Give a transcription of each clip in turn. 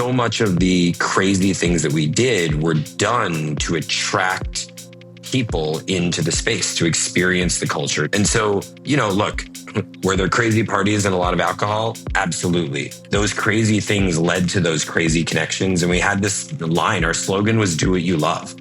so much of the crazy things that we did were done to attract people into the space to experience the culture. And so, look, were there crazy parties and a lot of alcohol? Absolutely. Those crazy things led to those crazy connections. And we had this line, our slogan was do what you love.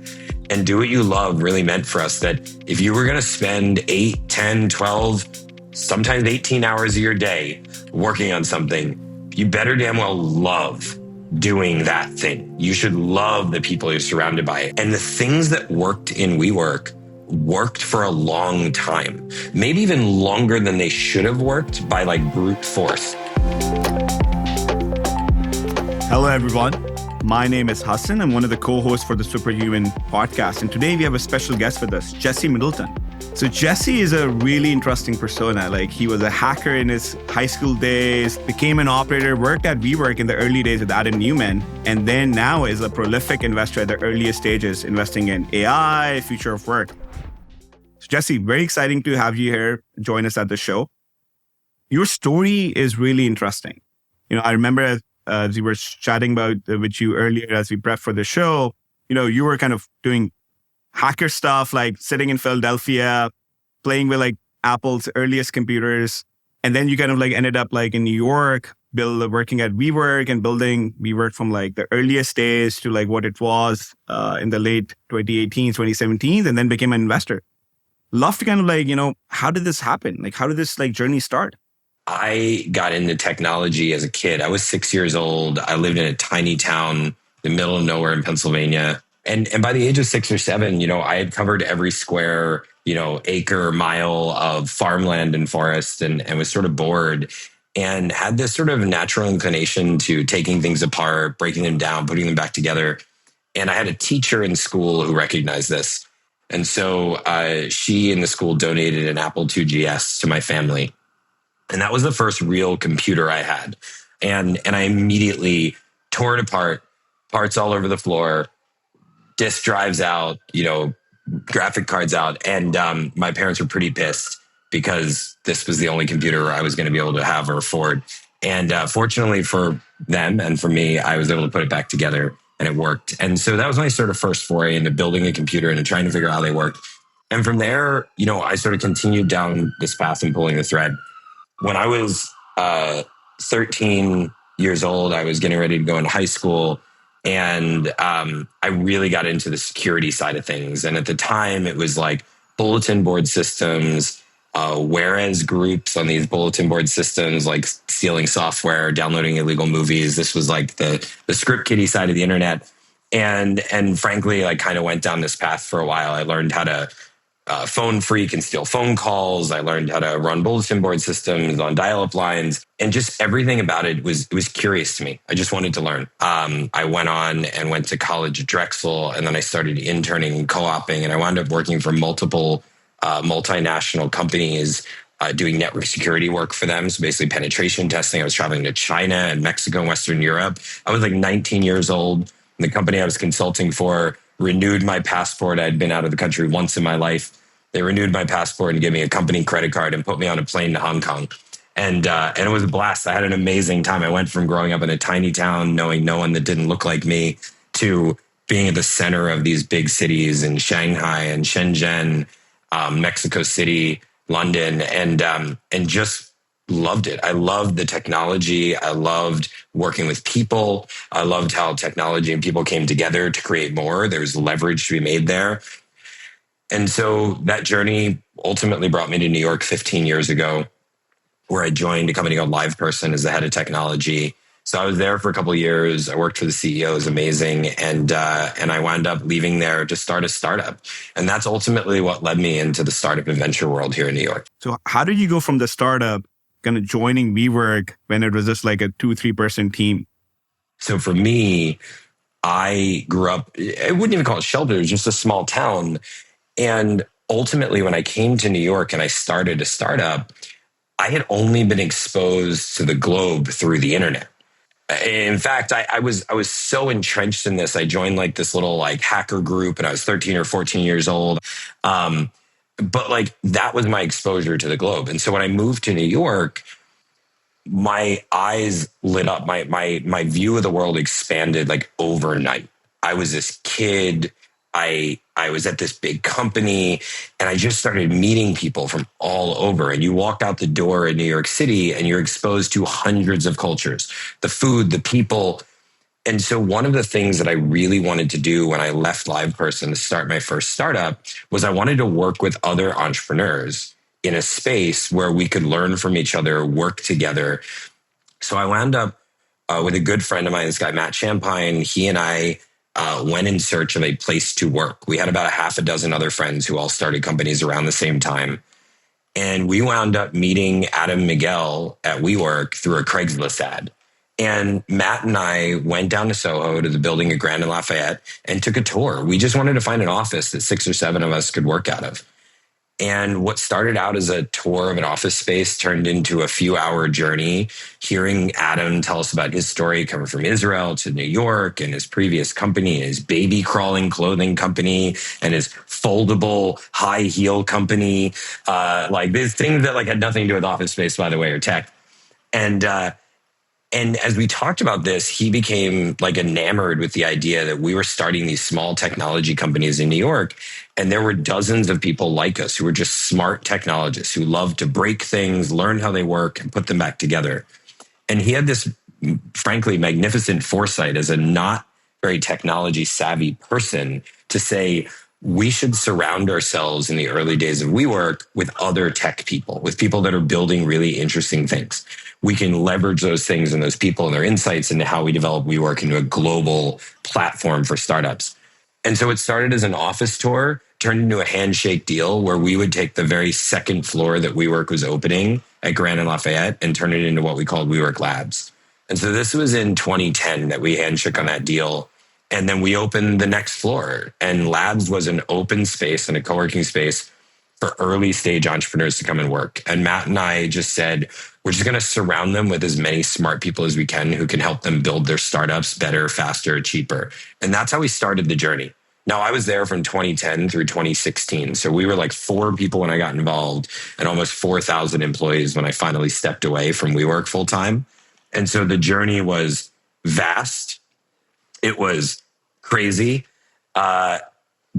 And do what you love really meant for us that if you were going to spend 8, 10, 12, sometimes 18 hours of your day working on something, you better damn well love doing that thing. You should love the people you're surrounded by. And the things that worked in WeWork worked for a long time, maybe even longer than they should have worked by like brute force. Hello, everyone. My name is Hassan. I'm one of the co-hosts for the Superhuman podcast. And today we have a special guest with us, Jesse Middleton. So Jesse is a really interesting persona. Like, he was a hacker in his high school days, became an operator, worked at WeWork in the early days with Adam Neumann, and then now is a prolific investor at the earliest stages, investing in AI, future of work. So Jesse, very exciting to have you here, join us at the show. Your story is really interesting. I remember as we were chatting about with you earlier as we prepped for the show, you were kind of doing hacker stuff, like sitting in Philadelphia, playing with like Apple's earliest computers. And then you kind of like ended up like in New York, working at WeWork and building WeWork from like the earliest days to like what it was in the late 2018, 2017, and then became an investor. Love to kind of like, how did this happen? Like, how did this like journey start? I got into technology as a kid. I was 6 years old. I lived in a tiny town in the middle of nowhere in Pennsylvania. And by the age of 6 or 7, I had covered every square, acre, mile of farmland and forest and was sort of bored and had this sort of natural inclination to taking things apart, breaking them down, putting them back together. And I had a teacher in school who recognized this. And so she in the school donated an Apple IIgs to my family. And that was the first real computer I had. And I immediately tore it apart, parts all over the floor, disk drives out, graphic cards out. And my parents were pretty pissed because this was the only computer I was going to be able to have or afford. And fortunately for them and for me, I was able to put it back together and it worked. And so that was my sort of first foray into building a computer and trying to figure out how they worked. And from there, I sort of continued down this path and pulling the thread. When I was 13 years old, I was getting ready to go into high school. And I really got into the security side of things. And at the time, it was like bulletin board systems, whereas groups on these bulletin board systems, like stealing software, downloading illegal movies. This was like the script kiddie side of the internet. And frankly, I kind of went down this path for a while. I learned how to phone freak and steal phone calls. I learned how to run bulletin board systems on dial-up lines, and just everything about it was curious to me. I just wanted to learn. I went on and went to college at Drexel, and then I started interning and co-oping, and I wound up working for multiple multinational companies doing network security work for them. So basically penetration testing. I was traveling to China and Mexico and Western Europe. I was like 19 years old, and the company I was consulting for renewed my passport. I had been out of the country once in my life. They renewed my passport and gave me a company credit card and put me on a plane to Hong Kong. And it was a blast. I had an amazing time. I went from growing up in a tiny town, knowing no one that didn't look like me, to being at the center of these big cities in Shanghai and Shenzhen, Mexico City, London, and just loved it. I loved the technology. I loved working with people. I loved how technology and people came together to create more. There was leverage to be made there. And so that journey ultimately brought me to New York 15 years ago, where I joined a company called LivePerson as the head of technology. So I was there for a couple of years. I worked for the CEO. It was amazing. And I wound up leaving there to start a startup. And that's ultimately what led me into the startup and venture world here in New York. So how did you go from the startup kind of joining WeWork when it was just like a 2-3 person team? So for me, I grew up, I wouldn't even call it shelter, it was just a small town. And ultimately, when I came to New York and I started a startup, I had only been exposed to the globe through the internet. In fact, I was so entrenched in this. I joined like this little like hacker group, and I was 13 or 14 years old. But like that was my exposure to the globe. And so when I moved to New York, my eyes lit up. My view of the world expanded like overnight. I was this kid. I was at this big company and I just started meeting people from all over. And you walk out the door in New York City and you're exposed to hundreds of cultures, the food, the people. And so one of the things that I really wanted to do when I left LivePerson to start my first startup was I wanted to work with other entrepreneurs in a space where we could learn from each other, work together. So I wound up with a good friend of mine, this guy, Matt Champagne. He and I went in search of a place to work. We had about a half a dozen other friends who all started companies around the same time. And we wound up meeting Adam Miguel at WeWork through a Craigslist ad. And Matt and I went down to Soho to the building at Grand and Lafayette and took a tour. We just wanted to find an office that 6 or 7 of us could work out of. And what started out as a tour of an office space turned into a few-hour journey, hearing Adam tell us about his story coming from Israel to New York and his previous company, and his baby crawling clothing company and his foldable high heel company. Like these things that like had nothing to do with office space, by the way, or tech. And as we talked about this, he became like enamored with the idea that we were starting these small technology companies in New York. And there were dozens of people like us who were just smart technologists who loved to break things, learn how they work, and put them back together. And he had this, frankly, magnificent foresight as a not very technology savvy person to say, we should surround ourselves in the early days of WeWork with other tech people, with people that are building really interesting things. We can leverage those things and those people and their insights into how we develop WeWork into a global platform for startups. And so it started as an office tour, turned into a handshake deal where we would take the very second floor that WeWork was opening at Grand and Lafayette and turn it into what we called WeWork Labs. And so this was in 2010 that we handshook on that deal. And then we opened the next floor, and Labs was an open space and a co-working space for early stage entrepreneurs to come and work. And Matt and I just said, we're just going to surround them with as many smart people as we can who can help them build their startups better, faster, cheaper. And that's how we started the journey. Now, I was there from 2010 through 2016. So we were like 4 people when I got involved and almost 4,000 employees when I finally stepped away from WeWork full time. And so the journey was vast. It was crazy, but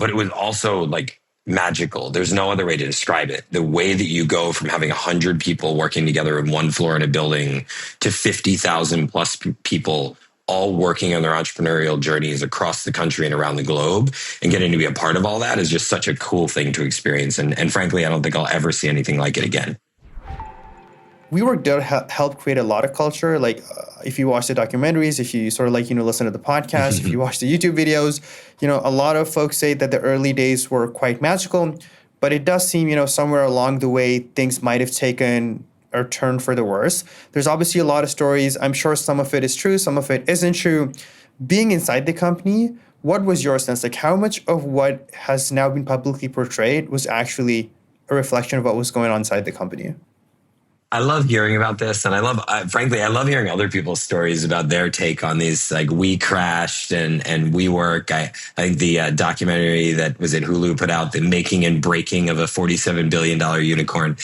it was also like magical. There's no other way to describe it. The way that you go from having 100 people working together in one floor in a building to 50,000 plus people all working on their entrepreneurial journeys across the country and around the globe and getting to be a part of all that is just such a cool thing to experience. And frankly, I don't think I'll ever see anything like it again. WeWork did help create a lot of culture. Like if you watch the documentaries, if you sort of like, listen to the podcast, if you watch the YouTube videos, a lot of folks say that the early days were quite magical, but it does seem, somewhere along the way, things might have taken a turn for the worse. There's obviously a lot of stories. I'm sure some of it is true, some of it isn't true. Being inside the company, what was your sense? Like how much of what has now been publicly portrayed was actually a reflection of what was going on inside the company? I love hearing about this. And frankly, I love hearing other people's stories about their take on these, like We Crashed and WeWork. I think the documentary that was at Hulu put out, the making and breaking of a $47 billion unicorn.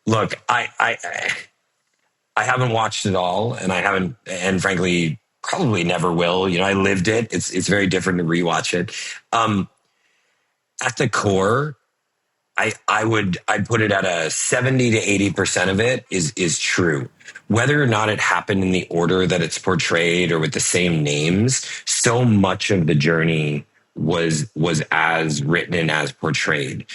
Look, I haven't watched it all and frankly, probably never will. I lived it. It's very different to rewatch it. At the core, I'd put it at a 70 to 80% of it is true. Whether or not it happened in the order that it's portrayed or with the same names, so much of the journey was as written and as portrayed.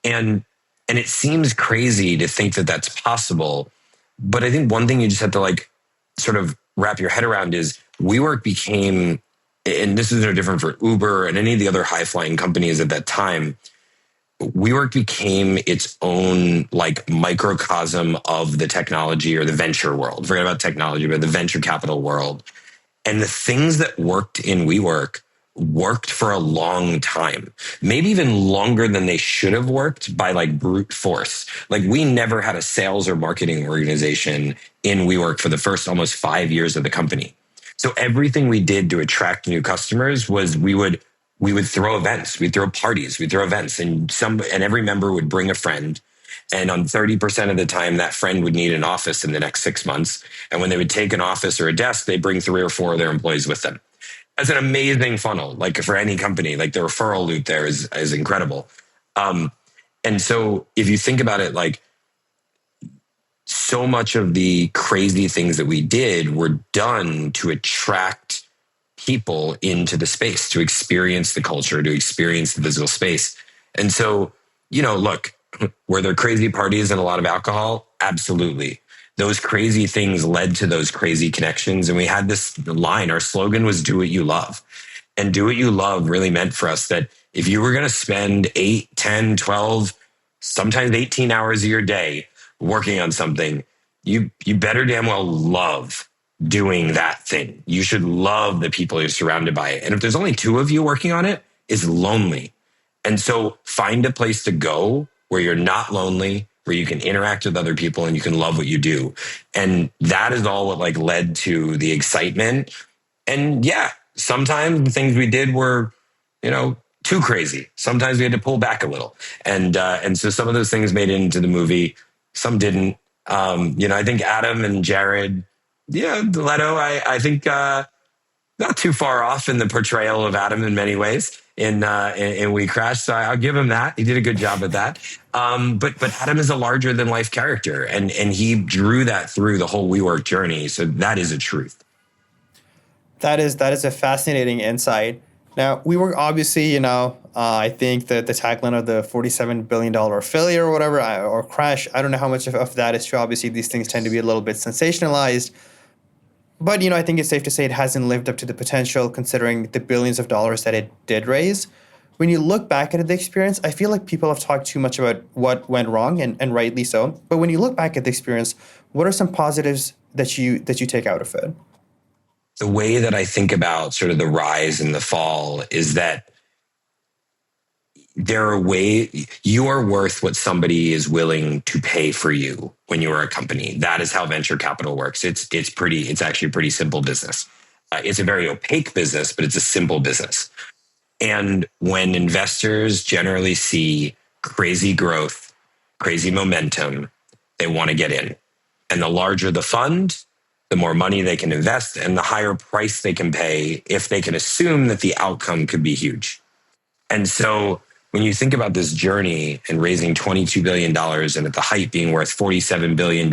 And it seems crazy to think that that's possible. But I think one thing you just have to like sort of wrap your head around is WeWork became, and this is no different for Uber and any of the other high flying companies at that time, WeWork became its own like microcosm of the technology or the venture world. Forget about technology, but the venture capital world. And the things that worked in WeWork worked for a long time, maybe even longer than they should have worked by like brute force. Like we never had a sales or marketing organization in WeWork for the first almost 5 years of the company. So everything we did to attract new customers was we would throw events, we'd throw parties, we'd throw events, and every member would bring a friend. And on 30% of the time, that friend would need an office in the next 6 months. And when they would take an office or a desk, they'd bring 3 or 4 of their employees with them. That's an amazing funnel, like for any company. Like the referral loop there is incredible. And so if you think about it, like so much of the crazy things that we did were done to attract people into the space, to experience the culture, to experience the physical space. And so, look, were there crazy parties and a lot of alcohol? Absolutely. Those crazy things led to those crazy connections. And we had this line, our slogan was do what you love. And do what you love really meant for us that if you were going to spend 8, 10, 12, sometimes 18 hours of your day working on something, you better damn well love doing that thing. You should love the people you're surrounded by. And if there's only 2 of you working on it, it's lonely. And so find a place to go where you're not lonely, where you can interact with other people and you can love what you do. And that is all what like led to the excitement. And yeah, sometimes the things we did were, too crazy. Sometimes we had to pull back a little. And so some of those things made it into the movie. Some didn't. I think Adam and Jared, Leto, I think not too far off in the portrayal of Adam in many ways in We Crashed. So I'll give him that. He did a good job with that. But Adam is a larger than life character, and he drew that through the whole WeWork journey. So that is a truth. That is a fascinating insight. Now, WeWork obviously, I think that the tagline of the $47 billion failure or whatever, or crash, I don't know how much of that is true. Obviously, these things tend to be a little bit sensationalized. But, I think it's safe to say it hasn't lived up to the potential considering the billions of dollars that it did raise. When you look back at the experience, I feel like people have talked too much about what went wrong, and rightly so. But when you look back at the experience, what are some positives that you take out of it? The way that I think about sort of the rise and the fall is that you are worth what somebody is willing to pay for you when you are a company. That is how venture capital works. It's actually a pretty simple business. It's a very opaque business, but it's a simple business. And when investors generally see crazy growth, crazy momentum, they want to get in. And the larger the fund, the more money they can invest and the higher price they can pay if they can assume that the outcome could be huge. And so when you think about this journey and raising $22 billion and at the height being worth $47 billion,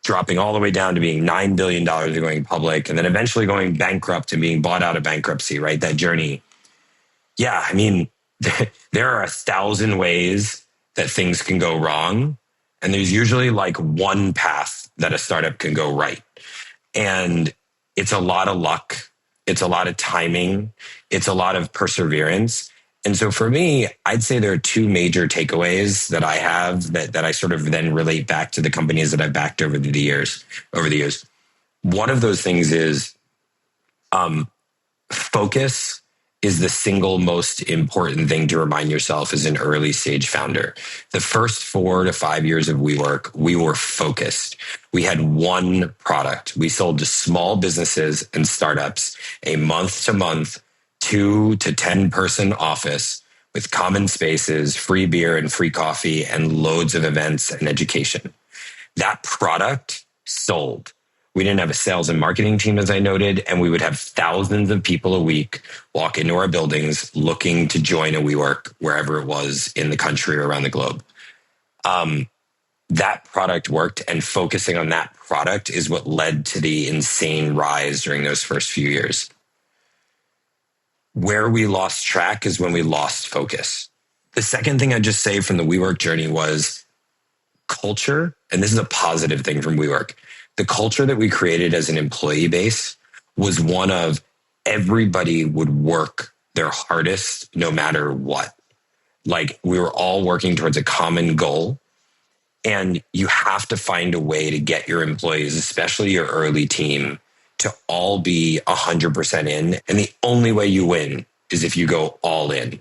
dropping all the way down to being $9 billion and going public, and then eventually going bankrupt and being bought out of bankruptcy, right? That journey. Yeah, I mean, there are 1,000 ways that things can go wrong. And there's usually like one path that a startup can go right. And it's a lot of luck. It's a lot of timing. It's a lot of perseverance. And so for me, I'd say there are 2 major takeaways that I have that I sort of then relate back to the companies that I've backed over the years. One of those things is focus is the single most important thing to remind yourself as an early stage founder. The first 4 to 5 years of WeWork, we were focused. We had one product. We sold to small businesses and startups a month-to-month 2 to 10 person office with common spaces, free beer and free coffee, and loads of events and education. That product sold. We didn't have a sales and marketing team, as I noted, and we would have thousands of people a week walk into our buildings looking to join a WeWork wherever it was in the country or around the globe. That product worked, and focusing on that product is what led to the insane rise during those first few years. Where we lost track is when we lost focus. The second thing I'd just say from the WeWork journey was culture, and this is a positive thing from WeWork. The culture that we created as an employee base was one of everybody would work their hardest no matter what. Like we were all working towards a common goal. And you have to find a way to get your employees, especially your early team, to all be 100% in. And the only way you win is if you go all in.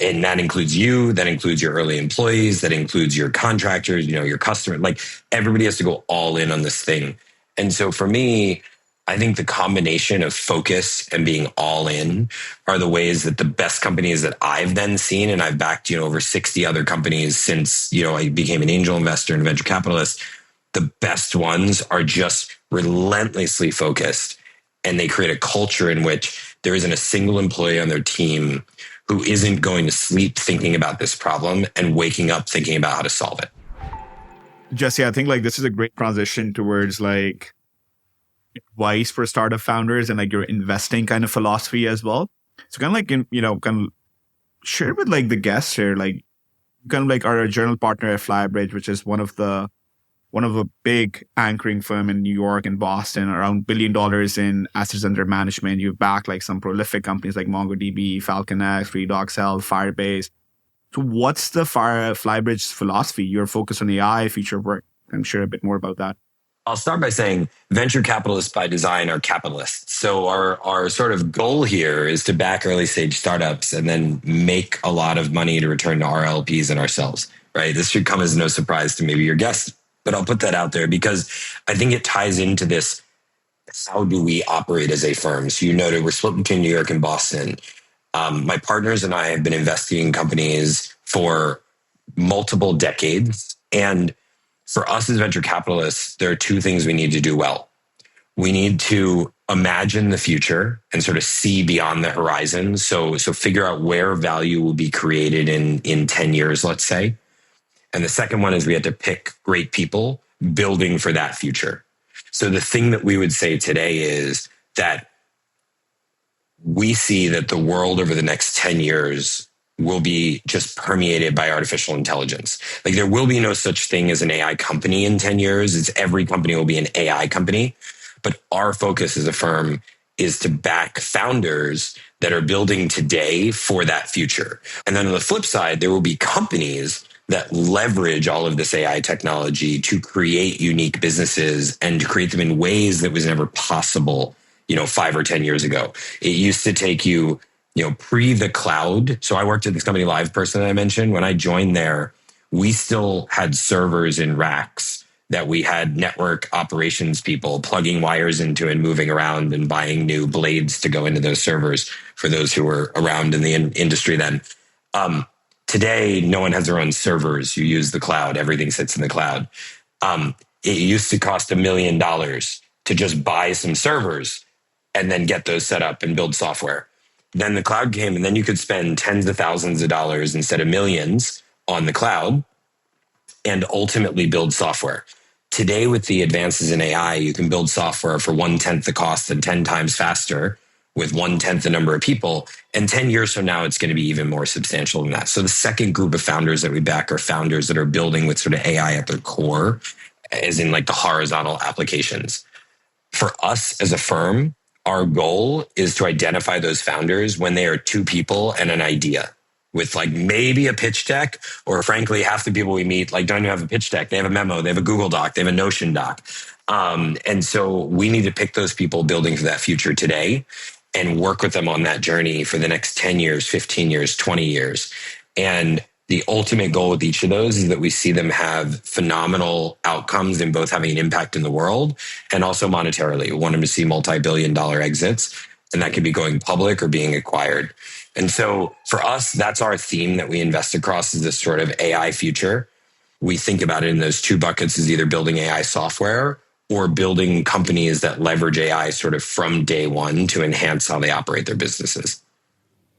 And that includes you, that includes your early employees, that includes your contractors, your customer, everybody has to go all in on this thing. And so for me, I think the combination of focus and being all in are the ways that the best companies that I've then seen, and I've backed, over 60 other companies since, I became an angel investor and venture capitalist. The best ones are just relentlessly focused, and they create a culture in which there isn't a single employee on their team who isn't going to sleep thinking about this problem and waking up thinking about how to solve it. Jesse, I think this is a great transition towards advice for startup founders and your investing kind of philosophy as well. So kind of share with the guests here, our general partner at Flybridge, which is one of a big anchoring firm in New York and Boston, around $1 billion in assets under management. You've backed some prolific companies like MongoDB, FalconX, Redux Health, Firebase. So what's the Flybridge's philosophy? Your focus on AI, future work. I'm sure a bit more about that. I'll start by saying venture capitalists by design are capitalists. So our sort of goal here is to back early stage startups and then make a lot of money to return to our LPs and ourselves, right? This should come as no surprise to maybe your guests, but I'll put that out there because I think it ties into this. How do we operate as a firm? So you noted we're split between New York and Boston. My partners and I have been investing in companies for multiple decades. And for us as venture capitalists, there are two things we need to do well. We need to imagine the future and sort of see beyond the horizon. So figure out where value will be created in 10 years, let's say. And the second one is we had to pick great people building for that future. So the thing that we would say today is that we see that the world over the next 10 years will be just permeated by artificial intelligence. There will be no such thing as an AI company in 10 years. It's every company will be an AI company. But our focus as a firm is to back founders that are building today for that future. And then on the flip side, there will be companies that leverage all of this AI technology to create unique businesses and to create them in ways that was never possible, 5 or 10 years ago. It used to take you, pre the cloud. So I worked at this company, LivePerson, that I mentioned. When I joined there, we still had servers in racks that we had network operations people plugging wires into and moving around and buying new blades to go into those servers for those who were around in the industry then. Today, no one has their own servers. You use the cloud. Everything sits in the cloud. It used to cost $1 million to just buy some servers and then get those set up and build software. Then the cloud came, and then you could spend tens of thousands of dollars instead of millions on the cloud and ultimately build software. Today, with the advances in AI, you can build software for 1/10 the cost and 10 times faster with 1/10 the number of people. And 10 years from now, it's going to be even more substantial than that. So the second group of founders that we back are founders that are building with sort of AI at their core, as in the horizontal applications. For us as a firm, our goal is to identify those founders when they are two people and an idea with maybe a pitch deck, or frankly, half the people we meet don't even have a pitch deck. They have a memo, they have a Google Doc, they have a Notion doc. And so we need to pick those people building for that future today and work with them on that journey for the next 10 years, 15 years, 20 years. And the ultimate goal with each of those is that we see them have phenomenal outcomes in both having an impact in the world and also monetarily. We want them to see multi-billion-dollar exits, and that could be going public or being acquired. And so for us, that's our theme that we invest across, is this sort of AI future. We think about it in those two buckets, as either building AI software or building companies that leverage AI sort of from day one to enhance how they operate their businesses.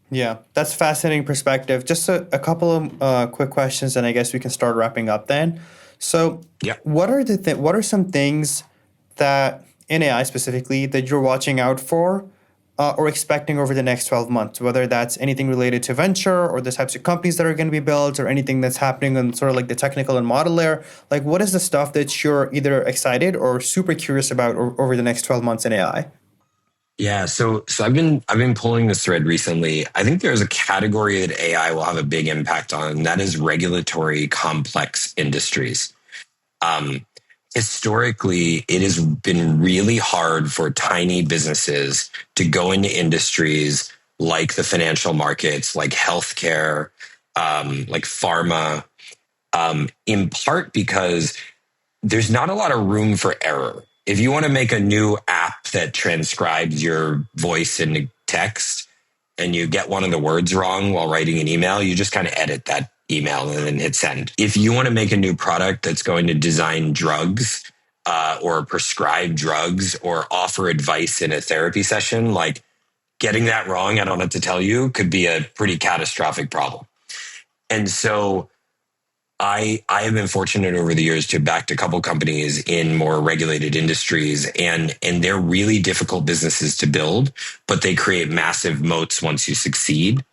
Yeah, that's a fascinating perspective. Just a couple of quick questions, and I guess we can start wrapping up then. So, yeah, what are some things that in AI specifically that you're watching out for or expecting over the next 12 months? Whether that's anything related to venture or the types of companies that are going to be built, or anything that's happening on sort of the technical and model layer. What is the stuff that you're either excited or super curious about over the next 12 months in AI? Yeah, so I've been pulling this thread recently. I think there's a category that AI will have a big impact on, and that is regulatory complex industries. Historically, it has been really hard for tiny businesses to go into industries like the financial markets, like healthcare, like pharma, in part because there's not a lot of room for error. if you want to make a new app that transcribes your voice into text and you get one of the words wrong while writing an email, you just kind of edit that email and then hit send. If you want to make a new product that's going to design drugs or prescribe drugs or offer advice in a therapy session, like getting that wrong, I don't have to tell you, could be a pretty catastrophic problem. And so I have been fortunate over the years to back a couple companies in more regulated industries, and they're really difficult businesses to build, but they create massive moats once you succeed.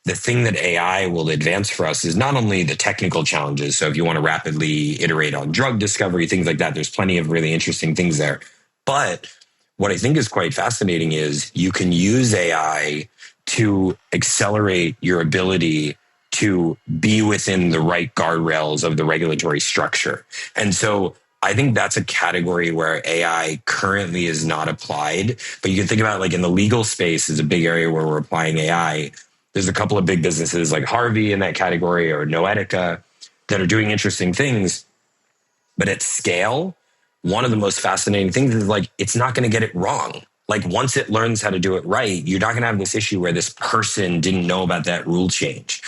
The thing that AI will advance for us is not only the technical challenges. So if you want to rapidly iterate on drug discovery, things like that, there's plenty of really interesting things there. But what I think is quite fascinating is you can use AI to accelerate your ability to be within the right guardrails of the regulatory structure. And so I think that's a category where AI currently is not applied. But you can think about like in the legal space is a big area where we're applying AI. There's a couple of big businesses like Harvey in that category or Noetica that are doing interesting things. But at scale, one of the most fascinating things is like, it's not going to get it wrong. Like once it learns how to do it right, you're not going to have this issue where this person didn't know about that rule change.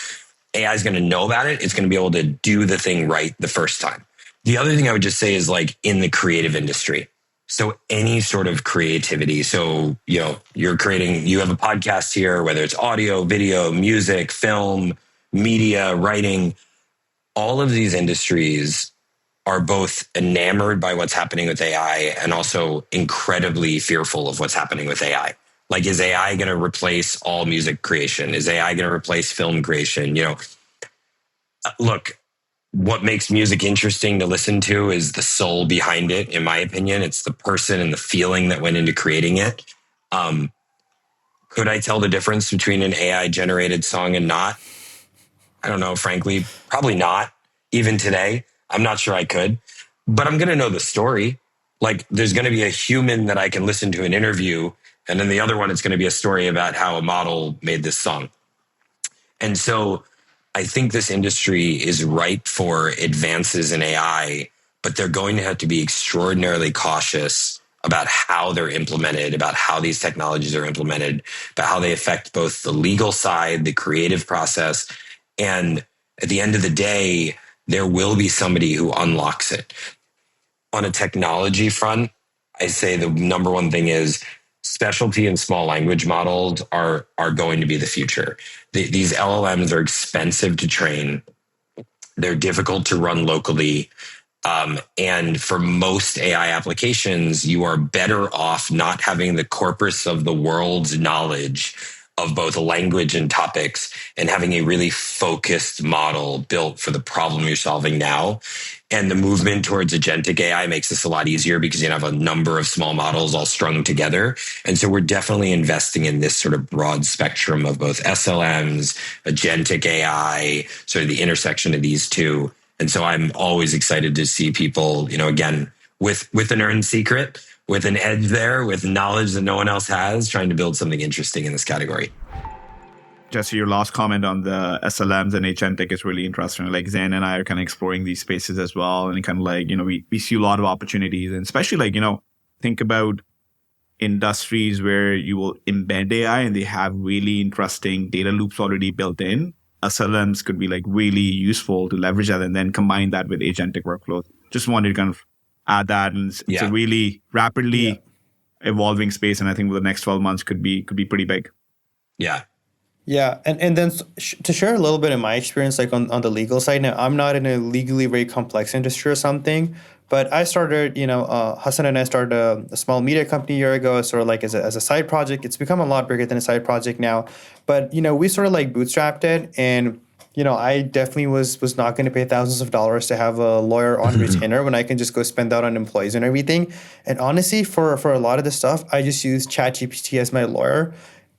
AI is going to know about it. It's going to be able to do the thing right the first time. The other thing I would just say is like in the creative industry. So any sort of creativity. So, you know, you have a podcast here, whether it's audio, video, music, film, media, writing, all of these industries are both enamored by what's happening with AI and also incredibly fearful of what's happening with AI. Like, is AI going to replace all music creation? Is AI going to replace film creation? You know, look, what makes music interesting to listen to is the soul behind it. In my opinion, it's the person and the feeling that went into creating it. Could I tell the difference between an AI generated song and not? I don't know, frankly, probably not. Even today, I'm not sure I could, but I'm going to know the story. Like there's going to be a human that I can listen to an interview. And then the other one, it's going to be a story about how a model made this song. And so I think this industry is ripe for advances in AI, but they're going to have to be extraordinarily cautious about how they're implemented, about how these technologies are implemented, about how they affect both the legal side, the creative process. And at the end of the day, there will be somebody who unlocks it. On a technology front, I say the number one thing is specialty and small language models are going to be the future. These LLMs are expensive to train. They're difficult to run locally. And for most AI applications, you are better off not having the corpus of the world's knowledge of both language and topics and having a really focused model built for the problem you're solving now. And the movement towards agentic AI makes this a lot easier because you have a number of small models all strung together. And so we're definitely investing in this sort of broad spectrum of both SLMs, agentic AI, sort of the intersection of these two. And so I'm always excited to see people, you know, again, with an earned secret, with an edge there, with knowledge that no one else has, trying to build something interesting in this category. Jesse, your last comment on the SLMs and agentic is really interesting. Like Zain and I are kind of exploring these spaces as well. And kind of like, you know, we see a lot of opportunities, and especially like, you know, think about industries where you will embed AI and they have really interesting data loops already built in. SLMs could be like really useful to leverage that and then combine that with agentic workflows. Just wanted to kind of add that. And it's a really rapidly evolving space. And I think the next 12 months could be pretty big. Yeah. Yeah, and then to share a little bit of my experience, like on the legal side. Now, I'm not in a legally very complex industry or something, but I started, Hassan and I started a small media company a year ago, sort of like as a side project. It's become a lot bigger than a side project now, but we sort of like bootstrapped it, and I definitely was not going to pay thousands of dollars to have a lawyer on retainer when I can just go spend that on employees and everything. And honestly, for a lot of this stuff, I just use ChatGPT as my lawyer.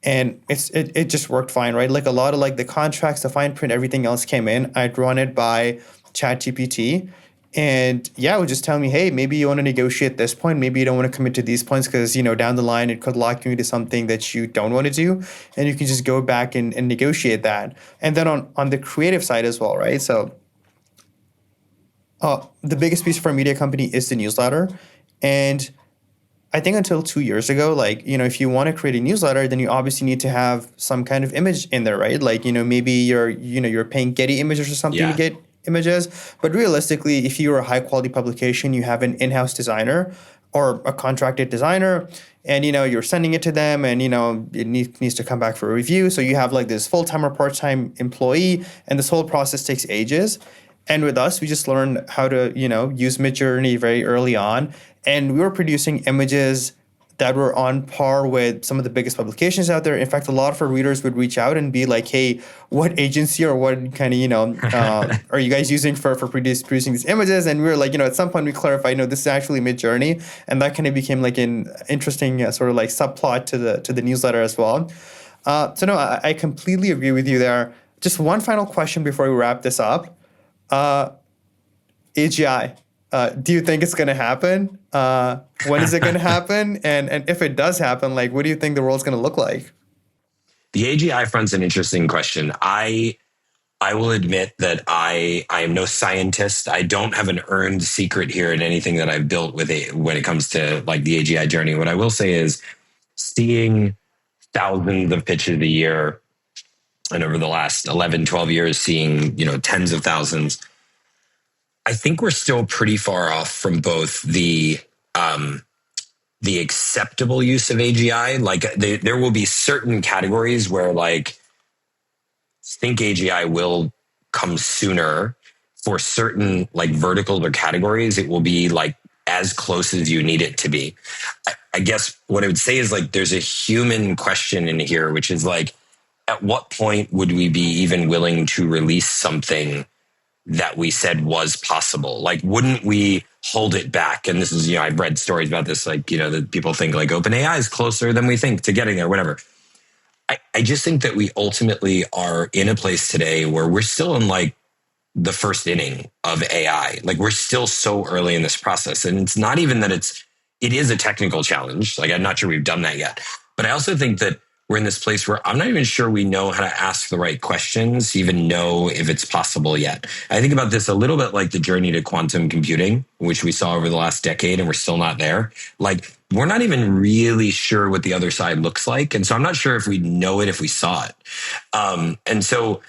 And it just worked fine, right? Like a lot of like the contracts, the fine print, everything else came in. I'd run it by ChatGPT, and it would just tell me, hey, maybe you want to negotiate this point, maybe you don't want to commit to these points because down the line it could lock you into something that you don't want to do, and you can just go back and negotiate that. And then on the creative side as well, right? So the biggest piece for a media company is the newsletter, and I think until 2 years ago, like, if you want to create a newsletter, then you obviously need to have some kind of image in there, right? Like, maybe you're paying Getty Images or something to Yeah. get images. But realistically, if you're a high quality publication, you have an in-house designer or a contracted designer, and you're sending it to them, and it needs to come back for a review. So you have like this full-time or part-time employee, and this whole process takes ages. And with us, we just learned how to, use Midjourney very early on. And we were producing images that were on par with some of the biggest publications out there. In fact, a lot of our readers would reach out and be like, hey, what agency or what kind of, are you guys using for producing these images? And we were like, at some point we clarified, no, this is actually Midjourney. And that kind of became like an interesting sort of like subplot to the newsletter as well. So no, I completely agree with you there. Just one final question before we wrap this up. AGI, do you think it's going to happen? When is it going to happen? And if it does happen, like, what do you think the world's going to look like? The AGI front's an interesting question. I will admit that I am no scientist. I don't have an earned secret here in anything that I've built with it when it comes to like the AGI journey. What I will say is seeing thousands of pitches a year, and over the last 11, 12 years, seeing, tens of thousands, I think we're still pretty far off from both the acceptable use of AGI. Like there will be certain categories where like think AGI will come sooner. For certain like verticals or categories, it will be like as close as you need it to be. I guess what I would say is like there's a human question in here, which is like, at what point would we be even willing to release something that we said was possible? Like, wouldn't we hold it back? And this is, I've read stories about this, like, that people think like OpenAI is closer than we think to getting there, whatever. I just think that we ultimately are in a place today where we're still in like the first inning of AI. Like we're still so early in this process. And it's not even that it is a technical challenge. Like I'm not sure we've done that yet. But I also think that we're in this place where I'm not even sure we know how to ask the right questions to even know if it's possible yet. I think about this a little bit like the journey to quantum computing, which we saw over the last decade, and we're still not there. Like, we're not even really sure what the other side looks like. And so I'm not sure if we know it if we saw it. And so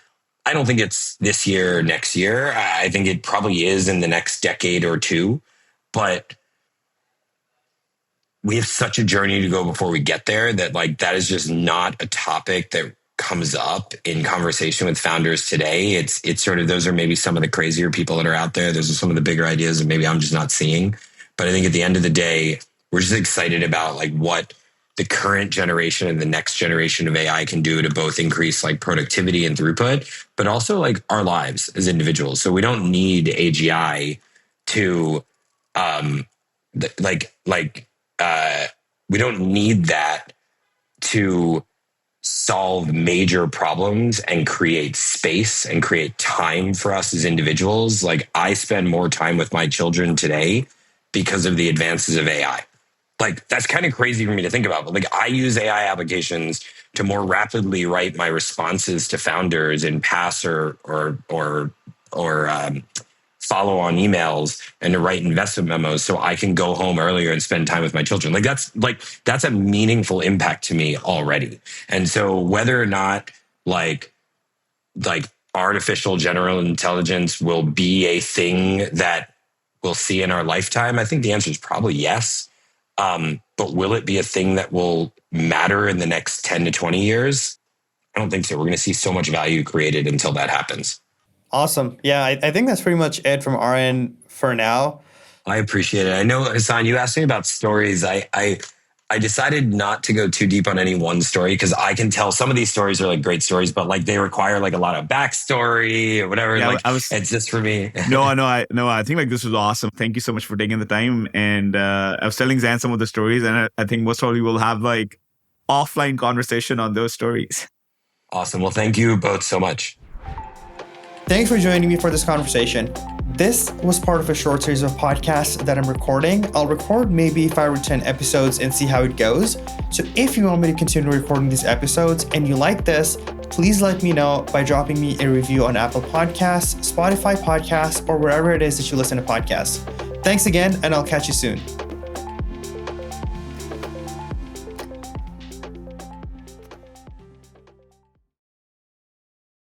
I don't think it's this year or next year. I think it probably is in the next decade or two. But we have such a journey to go before we get there that like that is just not a topic that comes up in conversation with founders today. It's sort of, those are maybe some of the crazier people that are out there. Those are some of the bigger ideas that maybe I'm just not seeing. But I think at the end of the day, we're just excited about like what the current generation and the next generation of AI can do to both increase like productivity and throughput, but also like our lives as individuals. So we don't need AGI to we don't need that to solve major problems and create space and create time for us as individuals. Like I spend more time with my children today because of the advances of AI. Like that's kind of crazy for me to think about, but like I use AI applications to more rapidly write my responses to founders in pass or follow on emails and to write investment memos so I can go home earlier and spend time with my children. That's a meaningful impact to me already. And so whether or not like artificial general intelligence will be a thing that we'll see in our lifetime, I think the answer is probably yes. But will it be a thing that will matter in the next 10 to 20 years? I don't think so. We're going to see so much value created until that happens. Awesome. Yeah, I think that's pretty much it from our end for now. I appreciate it. I know, Hassan, you asked me about stories. I decided not to go too deep on any one story because I can tell some of these stories are like great stories, but like they require like a lot of backstory or whatever. Yeah, like it's just for me. I think like this was awesome. Thank you so much for taking the time. And I was telling Zain some of the stories, and I think most probably we'll have like offline conversation on those stories. Awesome. Well, thank you both so much. Thanks for joining me for this conversation. This was part of a short series of podcasts that I'm recording. I'll record maybe 5 or 10 episodes and see how it goes. So if you want me to continue recording these episodes and you like this, please let me know by dropping me a review on Apple Podcasts, Spotify Podcasts, or wherever it is that you listen to podcasts. Thanks again, and I'll catch you soon.